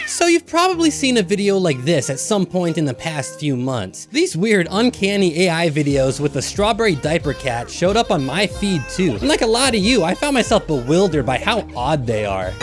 So you've probably seen a video like this at some point in the past few months. These weird uncanny AI videos with the strawberry diaper cat showed up on my feed too. And like a lot of you, I found myself bewildered by how odd they are.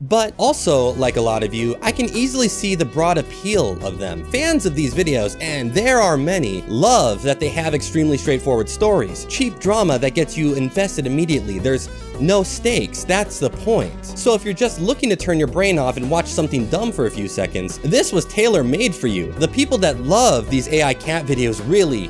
But also, like a lot of you, I can easily see the broad appeal of them. Fans of these videos, and there are many, love that they have extremely straightforward stories. Cheap drama that gets you invested immediately. There's no stakes, that's the point. So if you're just looking to turn your brain off and watch something dumb for a few seconds, this was tailor-made for you. The people that love these AI cat videos really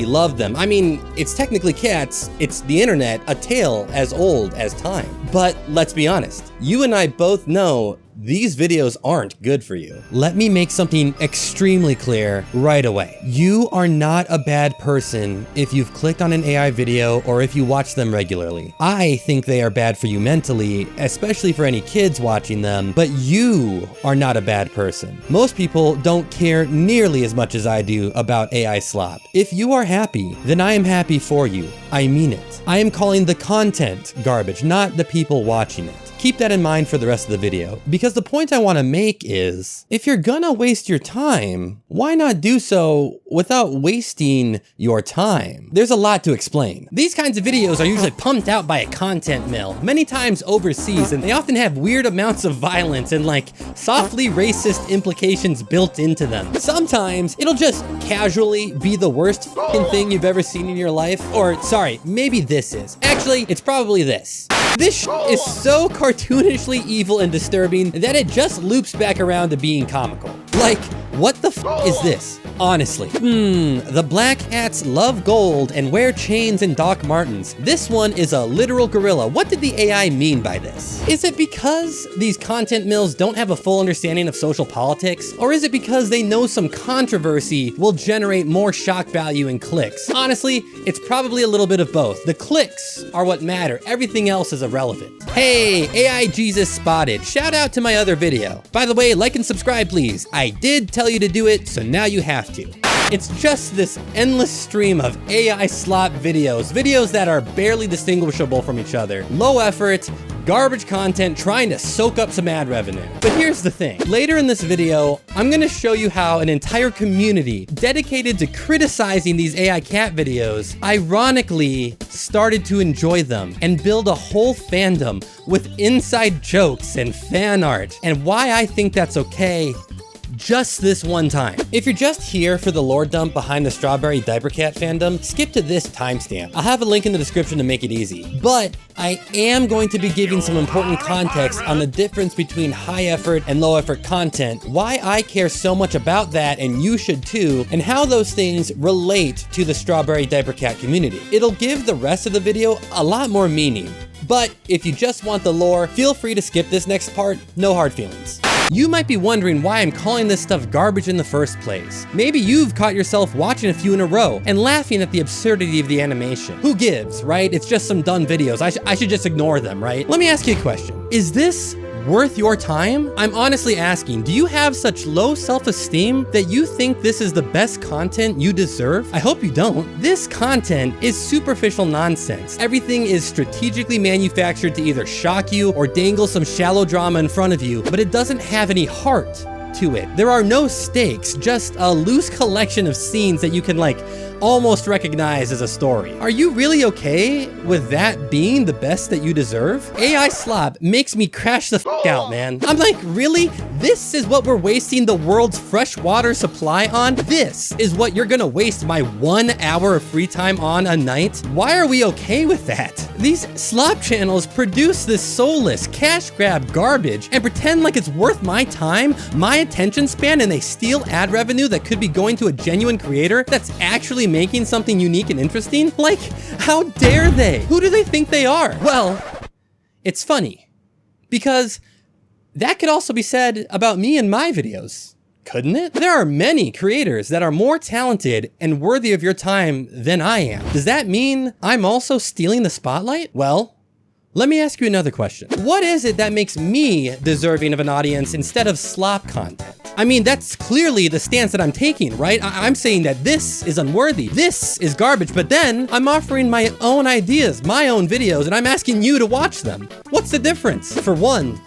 love them. I mean, it's technically cats, it's the internet, a tale as old as time. But let's be honest, you and I both know these videos aren't good for you. Let me make something extremely clear right away. You are not a bad person if you've clicked on an AI video or if you watch them regularly. I think they are bad for you mentally, especially for any kids watching them, but you are not a bad person. Most people don't care nearly as much as I do about AI slop. If you are happy, then I am happy for you. I mean it. I am calling the content garbage, not the people watching it. Keep that in mind for the rest of the video, because the point I want to make is, if you're gonna waste your time, why not do so without wasting your time? There's a lot to explain. These kinds of videos are usually pumped out by a content mill, many times overseas, and they often have weird amounts of violence and like softly racist implications built into them. Sometimes it'll just casually be the worst f***ing thing you've ever seen in your life, or sorry, maybe this is. Actually, it's probably this. This is so cartoonishly evil and disturbing that it just loops back around to being comical. Like, what the f is this? Honestly. The black cats love gold and wear chains and Doc Martens. This one is a literal gorilla. What did the AI mean by this? Is it because these content mills don't have a full understanding of social politics? Or is it because they know some controversy will generate more shock value and clicks? Honestly, it's probably a little bit of both. The clicks are what matter. Everything else is irrelevant. Hey, AI Jesus spotted. Shout out to my other video. By the way, like and subscribe, please. I did tell you to do it, so now you have to. It's just this endless stream of AI slop videos that are barely distinguishable from each other. Low effort, garbage content trying to soak up some ad revenue. But here's the thing. Later in this video, I'm gonna show you how an entire community dedicated to criticizing these AI cat videos ironically started to enjoy them and build a whole fandom with inside jokes and fan art, and why I think that's okay just this one time. If you're just here for the lore dump behind the strawberry diaper cat fandom, skip to this timestamp. I'll have a link in the description to make it easy. But I am going to be giving some important context on the difference between high effort and low effort content, why I care so much about that and you should too, and how those things relate to the strawberry diaper cat community. It'll give the rest of the video a lot more meaning. But if you just want the lore, feel free to skip this next part, no hard feelings. You might be wondering why I'm calling this stuff garbage in the first place. Maybe you've caught yourself watching a few in a row and laughing at the absurdity of the animation. Who gives, right? It's just some done videos. I should just ignore them, right? Let me ask you a question. Is this worth your time? I'm honestly asking, do you have such low self-esteem that you think this is the best content you deserve? I hope you don't. This content is superficial nonsense. Everything is strategically manufactured to either shock you or dangle some shallow drama in front of you, but it doesn't have any heart to it. There are no stakes, just a loose collection of scenes that you can like almost recognize as a story. Are you really okay with that being the best that you deserve? AI slop makes me crash the f out, man. I'm like, really? This is what we're wasting the world's fresh water supply on? This is what you're gonna waste my 1 hour of free time on a night? Why are we okay with that? These slop channels produce this soulless cash grab garbage and pretend like it's worth my time, my attention span, and they steal ad revenue that could be going to a genuine creator that's actually making something unique and interesting? Like, how dare they? Who do they think they are? Well, it's funny, because that could also be said about me and my videos, couldn't it? There are many creators that are more talented and worthy of your time than I am. Does that mean I'm also stealing the spotlight? Well, Let me ask you another question. What is it that makes me deserving of an audience instead of slop content? I mean, that's clearly the stance that I'm taking, right? I'm saying that this is unworthy, this is garbage, but then I'm offering my own ideas, my own videos, and I'm asking you to watch them. What's the difference? For one,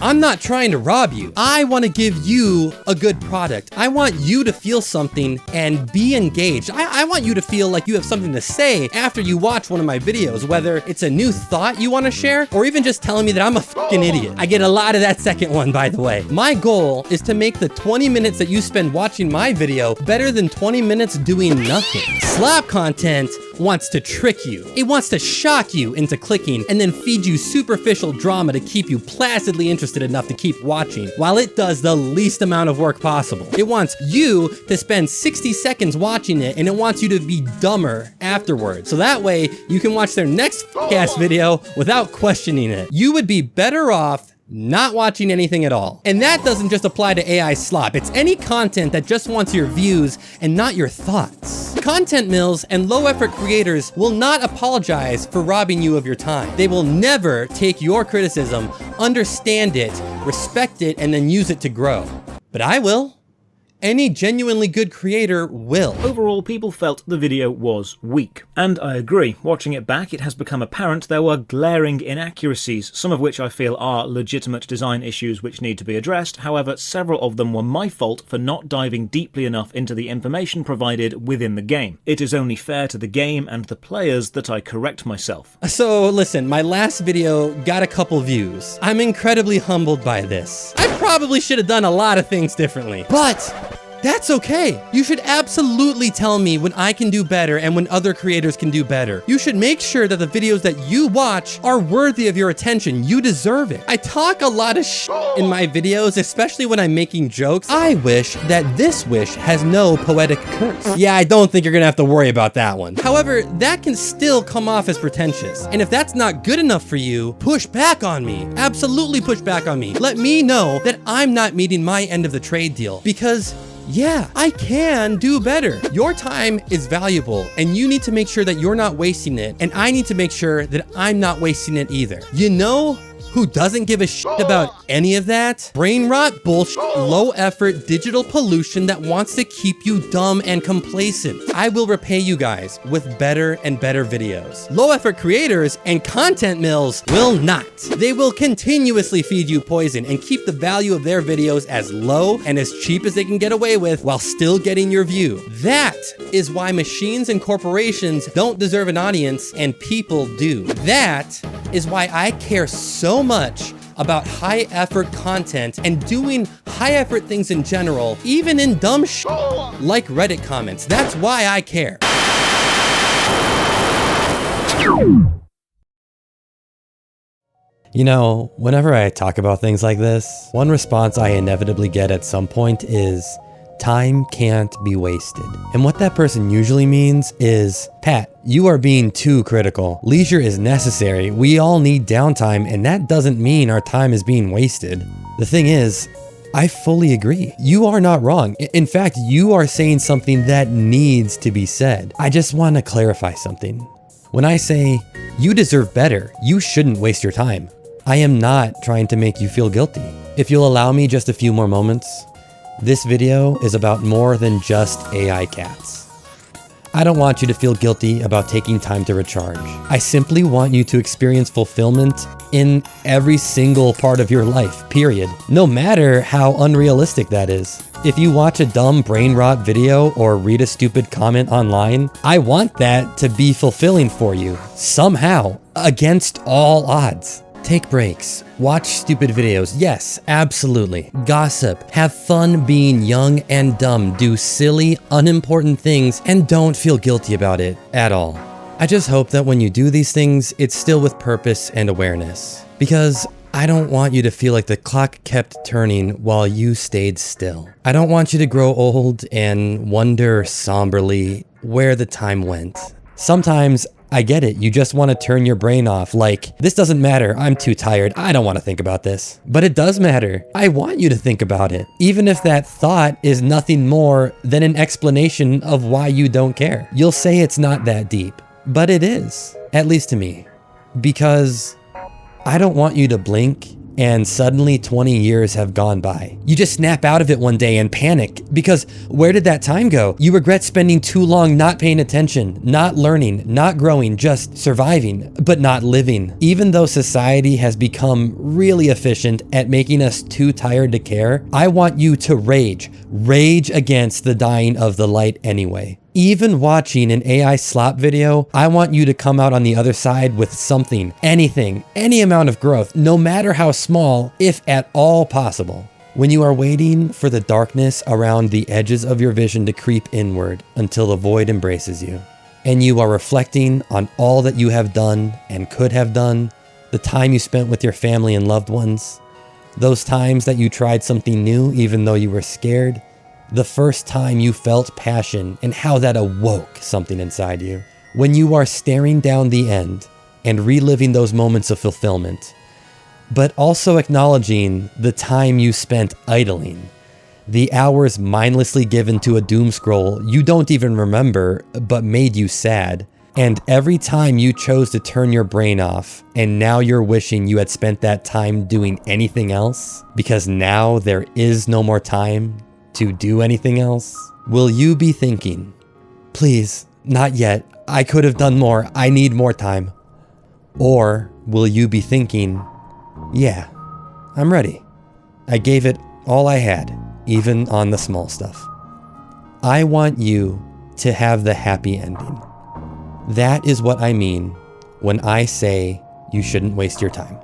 I'm not trying to rob you. I want to give you a good product. I want you to feel something and be engaged. I want you to feel like you have something to say after you watch one of my videos, whether it's a new thought you want to share, or even just telling me that I'm a fucking idiot. I get a lot of that second one, by the way. My goal is to make the 20 minutes that you spend watching my video better than 20 minutes doing nothing. Slop content wants to trick you. It wants to shock you into clicking and then feed you superficial drama to keep you placidly interested enough to keep watching, while it does the least amount of work possible. It wants you to spend 60 seconds watching it, and it wants you to be dumber afterwards. So that way you can watch their next ass video without questioning it. You would be better off not watching anything at all. And that doesn't just apply to AI slop. It's any content that just wants your views and not your thoughts. Content mills and low effort creators will not apologize for robbing you of your time. They will never take your criticism, understand it, respect it, and then use it to grow. But I will. Any genuinely good creator will. Overall, people felt the video was weak. And I agree, watching it back, it has become apparent there were glaring inaccuracies, some of which I feel are legitimate design issues which need to be addressed. However, several of them were my fault for not diving deeply enough into the information provided within the game. It is only fair to the game and the players that I correct myself. So listen, my last video got a couple views. I'm incredibly humbled by this. I probably should have done a lot of things differently, but that's okay. You should absolutely tell me when I can do better and when other creators can do better. You should make sure that the videos that you watch are worthy of your attention. You deserve it. I talk a lot of shit in my videos, especially when I'm making jokes. I wish that this wish has no poetic curse. Yeah, I don't think you're gonna have to worry about that one. However, that can still come off as pretentious. And if that's not good enough for you, push back on me. Absolutely push back on me. Let me know that I'm not meeting my end of the trade deal, because yeah, I can do better. Your time is valuable, and you need to make sure that you're not wasting it, and I need to make sure that I'm not wasting it either. You know who doesn't give a shit about any of that? Brain rot bullshit, low effort digital pollution that wants to keep you dumb and complacent. I will repay you guys with better and better videos. Low effort creators and content mills will not. They will continuously feed you poison and keep the value of their videos as low and as cheap as they can get away with while still getting your view. That is why machines and corporations don't deserve an audience and people do. That is why I care so much about high effort content and doing high effort things in general, even in dumb shit like Reddit comments. That's why I care. You know, whenever I talk about things like this, one response I inevitably get at some point is, time can't be wasted. And what that person usually means is, Pat, you are being too critical. Leisure is necessary. We all need downtime, and that doesn't mean our time is being wasted. The thing is, I fully agree. You are not wrong. In fact, you are saying something that needs to be said. I just want to clarify something. When I say, you deserve better, you shouldn't waste your time, I am not trying to make you feel guilty. If you'll allow me just a few more moments, this video is about more than just AI cats. I don't want you to feel guilty about taking time to recharge. I simply want you to experience fulfillment in every single part of your life, period. No matter how unrealistic that is. If you watch a dumb brain rot video or read a stupid comment online, I want that to be fulfilling for you, somehow, against all odds. Take breaks, watch stupid videos, yes, absolutely. Gossip, have fun being young and dumb, do silly, unimportant things, and don't feel guilty about it at all. I just hope that when you do these things, it's still with purpose and awareness. Because I don't want you to feel like the clock kept turning while you stayed still. I don't want you to grow old and wonder somberly where the time went. Sometimes I get it, you just want to turn your brain off, like, this doesn't matter, I'm too tired, I don't want to think about this. But it does matter. I want you to think about it, even if that thought is nothing more than an explanation of why you don't care. You'll say it's not that deep, but it is, at least to me. Because I don't want you to blink and suddenly 20 years have gone by. You just snap out of it one day and panic because where did that time go? You regret spending too long not paying attention, not learning, not growing, just surviving, but not living. Even though society has become really efficient at making us too tired to care, I want you to rage against the dying of the light anyway. Even watching an AI slop video, I want you to come out on the other side with something, anything, any amount of growth, no matter how small, if at all possible. When you are waiting for the darkness around the edges of your vision to creep inward until the void embraces you, and you are reflecting on all that you have done and could have done, the time you spent with your family and loved ones, those times that you tried something new even though you were scared, the first time you felt passion and how that awoke something inside you. When you are staring down the end and reliving those moments of fulfillment, but also acknowledging the time you spent idling, the hours mindlessly given to a doom scroll you don't even remember but made you sad, and every time you chose to turn your brain off and now you're wishing you had spent that time doing anything else because now there is no more time to do anything else? Will you be thinking, please, not yet, I could have done more, I need more time? Or will you be thinking, yeah, I'm ready. I gave it all I had, even on the small stuff. I want you to have the happy ending. That is what I mean when I say you shouldn't waste your time.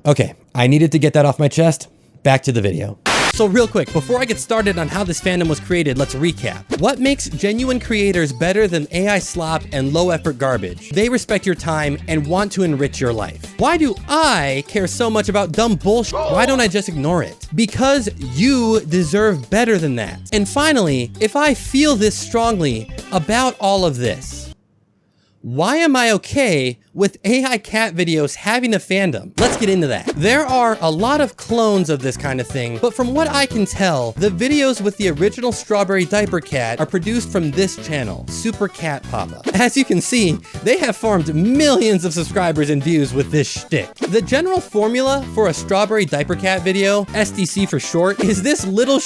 Okay, I needed to get that off my chest. Back to the video. So real quick, before I get started on how this fandom was created, let's recap. What makes genuine creators better than AI slop and low effort garbage? They respect your time and want to enrich your life. Why do I care so much about dumb bullshit? Why don't I just ignore it? Because you deserve better than that. And finally, if I feel this strongly about all of this, why am I okay with AI cat videos having a fandom? Let's get into that. There are a lot of clones of this kind of thing, but from what I can tell, the videos with the original Strawberry Diaper Cat are produced from this channel, Super Cat Papa. As you can see, they have farmed millions of subscribers and views with this shtick. The general formula for a Strawberry Diaper Cat video, SDC for short, is this little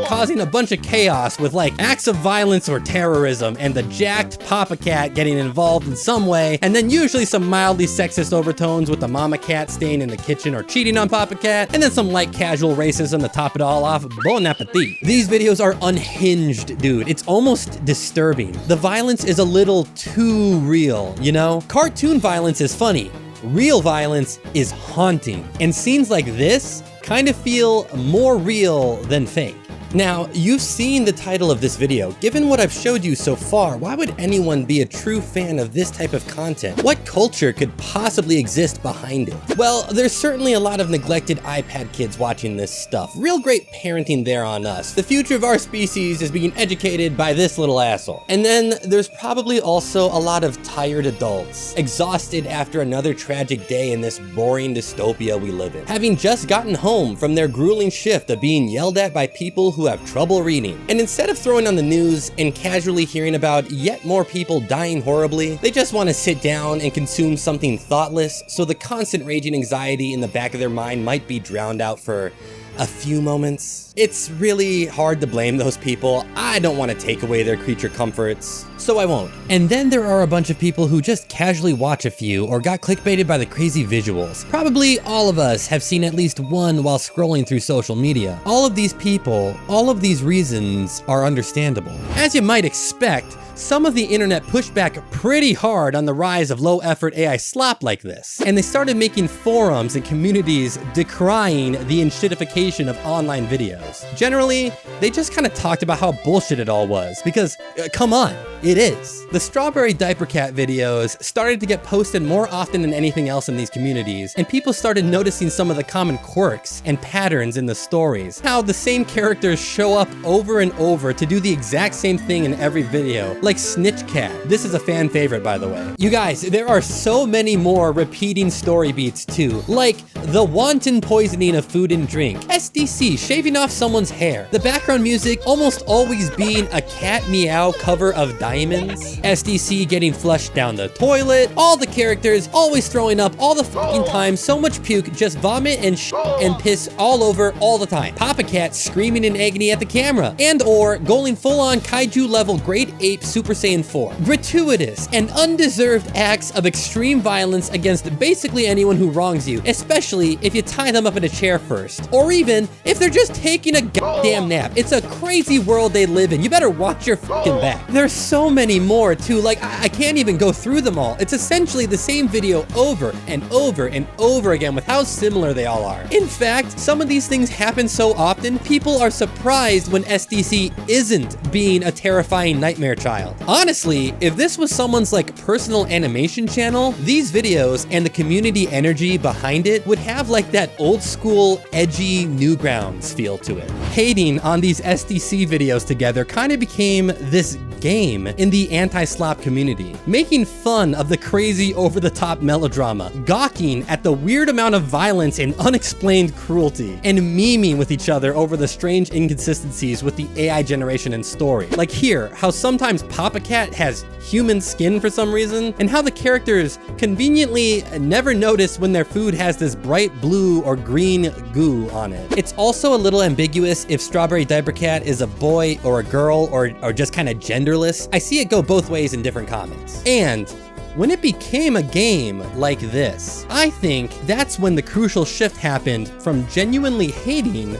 causing a bunch of chaos with like acts of violence or terrorism and the jacked Papa Cat getting involved in some way, and then usually some mildly sexist overtones with the mama cat staying in the kitchen or cheating on Papa Cat, and then some light casual racism to top it all off. Bon appetit. These videos are unhinged, dude. It's almost disturbing. The violence is a little too real, you know? Cartoon violence is funny. Real violence is haunting. And scenes like this kind of feel more real than fake. Now, you've seen the title of this video. Given what I've showed you so far, why would anyone be a true fan of this type of content? What culture could possibly exist behind it? Well, there's certainly a lot of neglected iPad kids watching this stuff. Real great parenting there on us. The future of our species is being educated by this little asshole. And then there's probably also a lot of tired adults, exhausted after another tragic day in this boring dystopia we live in, having just gotten home from their grueling shift of being yelled at by people who have trouble reading. And instead of throwing on the news and casually hearing about yet more people dying horribly, they just want to sit down and consume something thoughtless, so the constant raging anxiety in the back of their mind might be drowned out for a few moments. It's really hard to blame those people. I don't want to take away their creature comforts, so I won't. And then there are a bunch of people who just casually watch a few or got clickbaited by the crazy visuals. Probably all of us have seen at least one while scrolling through social media. All of these people, all of these reasons are understandable. As you might expect, some of the internet pushed back pretty hard on the rise of low-effort AI slop like this, and they started making forums and communities decrying the enshittification of online videos. Generally, they just kind of talked about how bullshit it all was, because, come on, it is. The Strawberry Diaper Cat videos started to get posted more often than anything else in these communities, and people started noticing some of the common quirks and patterns in the stories. How the same characters show up over and over to do the exact same thing in every video. like Snitch Cat. This is a fan favorite, by the way. You guys, there are so many more repeating story beats too, like the wanton poisoning of food and drink, SDC shaving off someone's hair, the background music almost always being a Cat Meow cover of Diamonds, SDC getting flushed down the toilet, all the characters always throwing up all the fucking time, so much puke, just vomit and and piss all over all the time, Papa Cat screaming in agony at the camera, and or going full-on kaiju level Great Ape Super Saiyan 4. Gratuitous and undeserved acts of extreme violence against basically anyone who wrongs you, especially if you tie them up in a chair first, or even if they're just taking a goddamn nap. It's a crazy world they live in. You better watch your fucking back. There's so many more too, like I can't even go through them all. It's essentially the same video over and over and over again with how similar they all are. In fact, some of these things happen so often, people are surprised when SDC isn't being a terrifying nightmare child. Honestly, if this was someone's like personal animation channel, these videos and the community energy behind it would have like that old school, edgy Newgrounds feel to it. Hating on these SDC videos together kind of became this game in the anti-slop community, making fun of the crazy over-the-top melodrama, gawking at the weird amount of violence and unexplained cruelty, and memeing with each other over the strange inconsistencies with the AI generation and story. Like here, how sometimes Papa Cat has human skin for some reason, and how the characters conveniently never notice when their food has this bright blue or green goo on it. It's also a little ambiguous if Strawberry Diaper Cat is a boy or a girl or just kind of genderless. I see it go both ways in different comments. And when it became a game like this, I think that's when the crucial shift happened from genuinely hating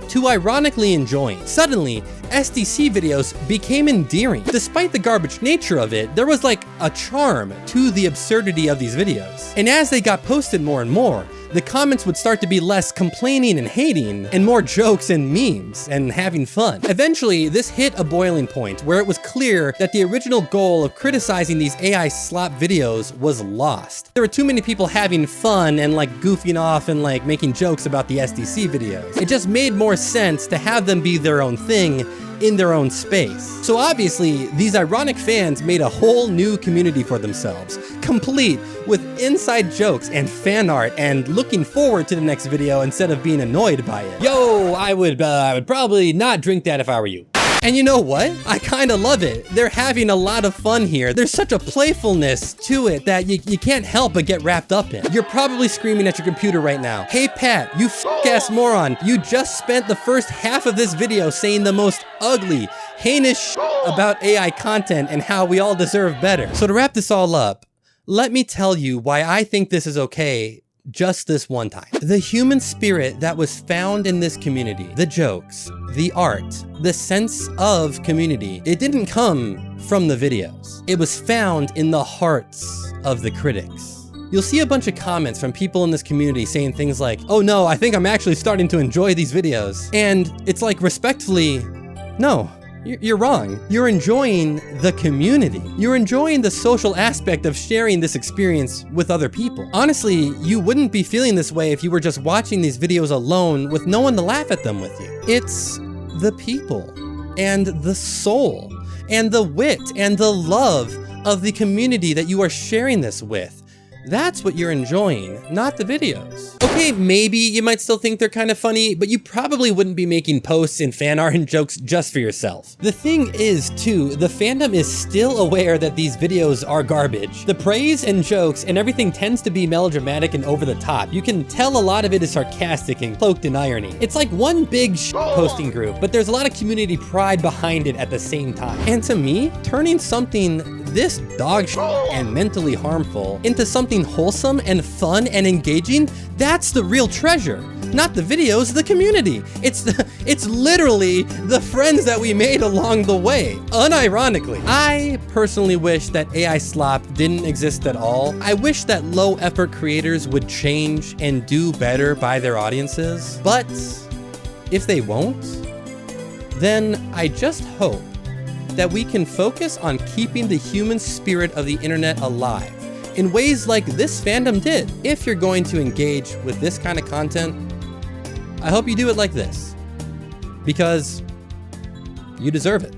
to ironically enjoying. Suddenly, SDC videos became endearing. Despite the garbage nature of it, there was like a charm to the absurdity of these videos. And as they got posted more and more, the comments would start to be less complaining and hating and more jokes and memes and having fun. Eventually, this hit a boiling point where it was clear that the original goal of criticizing these AI slop videos was lost. There were too many people having fun and like goofing off and like making jokes about the SDC videos. It just made more sense to have them be their own thing in their own space. So obviously, these ironic fans made a whole new community for themselves, complete with inside jokes and fan art and looking forward to the next video instead of being annoyed by it. Yo, I would probably not drink that if I were you. And you know what? I kind of love it. They're having a lot of fun here. There's such a playfulness to it that you can't help but get wrapped up in. You're probably screaming at your computer right now, "Hey Pat, you f***ass moron. You just spent the first half of this video saying the most ugly, heinous about AI content and how we all deserve better." So to wrap this all up, let me tell you why I think this is okay just this one time. The human spirit that was found in this community, the jokes, the art, the sense of community, it didn't come from the videos. It was found in the hearts of the critics. You'll see a bunch of comments from people in this community saying things like, "Oh no, I think I'm actually starting to enjoy these videos." And it's like, respectfully, no. You're wrong. You're enjoying the community. You're enjoying the social aspect of sharing this experience with other people. Honestly, you wouldn't be feeling this way if you were just watching these videos alone with no one to laugh at them with you. It's the people and the soul and the wit and the love of the community that you are sharing this with. That's what you're enjoying, not the videos. Okay, maybe you might still think they're kind of funny, but you probably wouldn't be making posts and fan art and jokes just for yourself. The thing is, too, the fandom is still aware that these videos are garbage. The praise and jokes and everything tends to be melodramatic and over the top. You can tell a lot of it is sarcastic and cloaked in irony. It's like one big posting group, but there's a lot of community pride behind it at the same time. And to me, turning something this dog shit and mentally harmful into something wholesome and fun and engaging, that's the real treasure. Not the videos, the community. It's literally the friends that we made along the way, unironically. I personally wish that AI slop didn't exist at all. I wish that low effort creators would change and do better by their audiences. But if they won't, then I just hope that we can focus on keeping the human spirit of the internet alive in ways like this fandom did. If you're going to engage with this kind of content, I hope you do it like this, because you deserve it.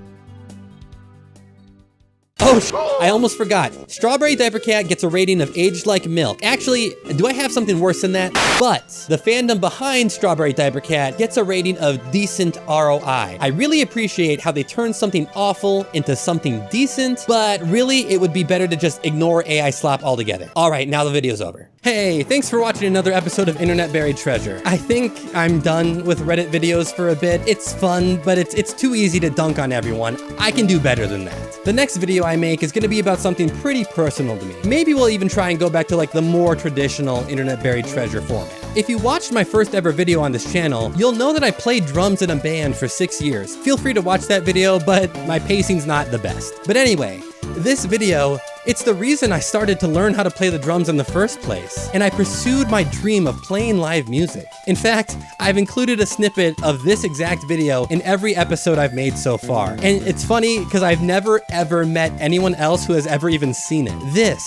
Oh, I almost forgot. Strawberry Diaper Cat gets a rating of aged like milk. Actually, do I have something worse than that? But the fandom behind Strawberry Diaper Cat gets a rating of decent ROI. I really appreciate how they turn something awful into something decent, but really it would be better to just ignore AI Slop altogether. All right, now the video's over. Hey, thanks for watching another episode of Internet Buried Treasure. I think I'm done with Reddit videos for a bit. It's fun, but it's too easy to dunk on everyone. I can do better than that. The next video I make is gonna be about something pretty personal to me. Maybe we'll even try and go back to like the more traditional Internet Buried Treasure format. If you watched my first ever video on this channel, you'll know that I played drums in a band for 6 years. Feel free to watch that video, but my pacing's not the best. But anyway, this video, it's the reason I started to learn how to play the drums in the first place, and I pursued my dream of playing live music. In fact, I've included a snippet of this exact video in every episode I've made so far. And it's funny because I've never ever met anyone else who has ever even seen it. This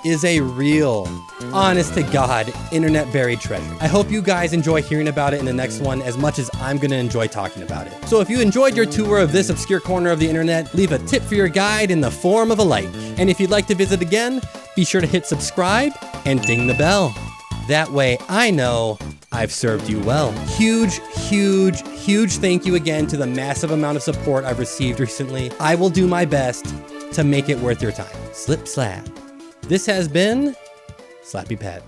is a real, honest to God, internet buried treasure. I hope you guys enjoy hearing about it in the next one as much as I'm gonna enjoy talking about it. So if you enjoyed your tour of this obscure corner of the internet, leave a tip for your guide in the form of a like. And if you'd like to visit again, be sure to hit subscribe and ding the bell. That way I know I've served you well. Huge, huge, huge thank you again to the massive amount of support I've received recently. I will do my best to make it worth your time. Slip slap. This has been SlappyPat.